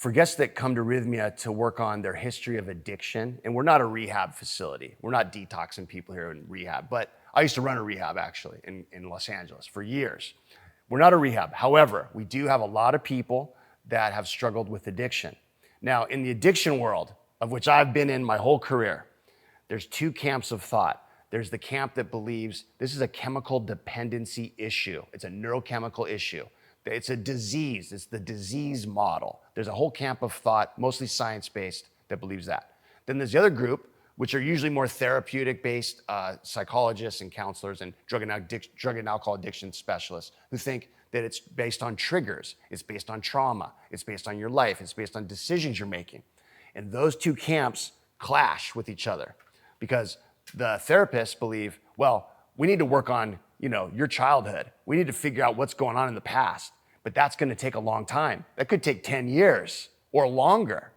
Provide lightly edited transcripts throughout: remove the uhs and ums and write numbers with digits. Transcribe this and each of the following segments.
for guests that come to Rythmia to work on their history of addiction, and we're not a rehab facility. We're not detoxing people here in rehab, but I used to run a rehab actually in Los Angeles for years. We're not a rehab. However, we do have a lot of people that have struggled with addiction. Now, in the addiction world, of which I've been in my whole career, there's two camps of thought. There's the camp that believes this is a chemical dependency issue. It's a neurochemical issue. It's a disease. It's the disease model. There's a whole camp of thought, mostly science-based, that believes that. Then there's the other group, which are usually more therapeutic-based psychologists and counselors and drug and alcohol addiction specialists who think that it's based on triggers, it's based on trauma, it's based on your life, it's based on decisions you're making. And those two camps clash with each other because the therapists believe, well, we need to work on, your childhood. We need to figure out what's going on in the past, but that's gonna take a long time. That could take 10 years or longer,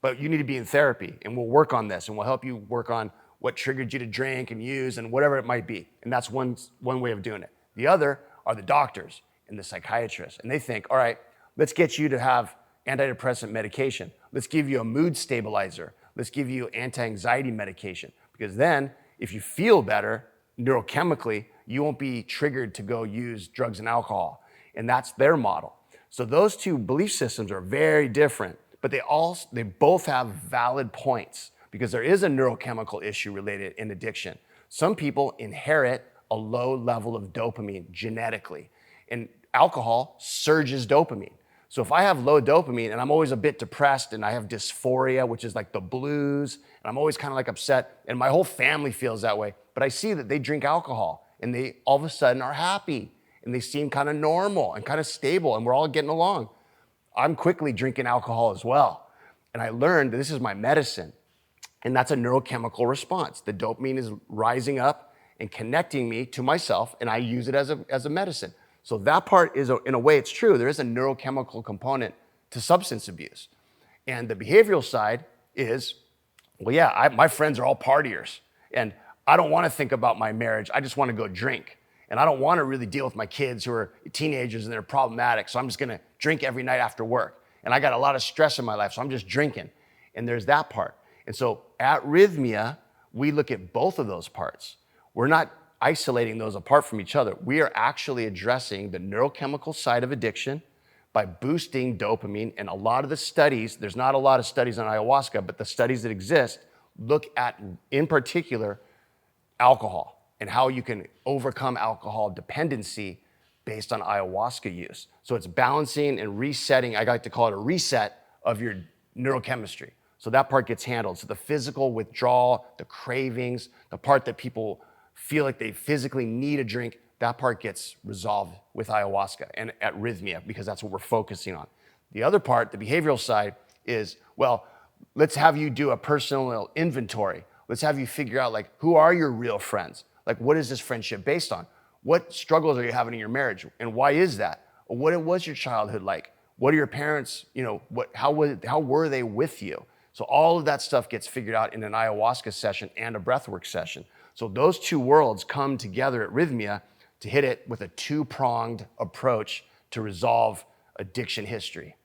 but you need to be in therapy and we'll work on this and we'll help you work on what triggered you to drink and use and whatever it might be. And that's one way of doing it. The other are the doctors and the psychiatrists. And they think, all right, let's get you to have antidepressant medication. Let's give you a mood stabilizer. Let's give you anti-anxiety medication. Because then if you feel better neurochemically, you won't be triggered to go use drugs and alcohol. And that's their model. So those two belief systems are very different, but they both have valid points because there is a neurochemical issue related in addiction. Some people inherit a low level of dopamine genetically, and alcohol surges dopamine. So if I have low dopamine and I'm always a bit depressed and I have dysphoria, which is like the blues, and I'm always kind of like upset, and my whole family feels that way, but I see that they drink alcohol and they all of a sudden are happy and they seem kind of normal and kind of stable and we're all getting along. I'm quickly drinking alcohol as well. And I learned that this is my medicine. And that's a neurochemical response. The dopamine is rising up and connecting me to myself, and I use it as a medicine. So that part is, in a way, it's true. There is a neurochemical component to substance abuse. And the behavioral side is, well, yeah, my friends are all partiers, and I don't want to think about my marriage. I just want to go drink. And I don't want to really deal with my kids who are teenagers and they're problematic, so I'm just going to drink every night after work. And I got a lot of stress in my life, so I'm just drinking. And there's that part. And so at Rythmia, we look at both of those parts. We're not isolating those apart from each other. We are actually addressing the neurochemical side of addiction by boosting dopamine. And a lot of the studies, there's not a lot of studies on ayahuasca, but the studies that exist look at, in particular, alcohol and how you can overcome alcohol dependency based on ayahuasca use. So it's balancing and resetting. I like to call it a reset of your neurochemistry. So that part gets handled. So the physical withdrawal, the cravings, the part that people feel like they physically need a drink, that part gets resolved with ayahuasca and at Rythmia because that's what we're focusing on. The other part, the behavioral side, is, well, let's have you do a personal inventory. Let's have you figure out, like, who are your real friends? Like, what is this friendship based on? What struggles are you having in your marriage? And why is that? What was your childhood like? What are your parents, how were they with you? So all of that stuff gets figured out in an ayahuasca session and a breathwork session. So those two worlds come together at Rythmia to hit it with a two-pronged approach to resolve addiction history.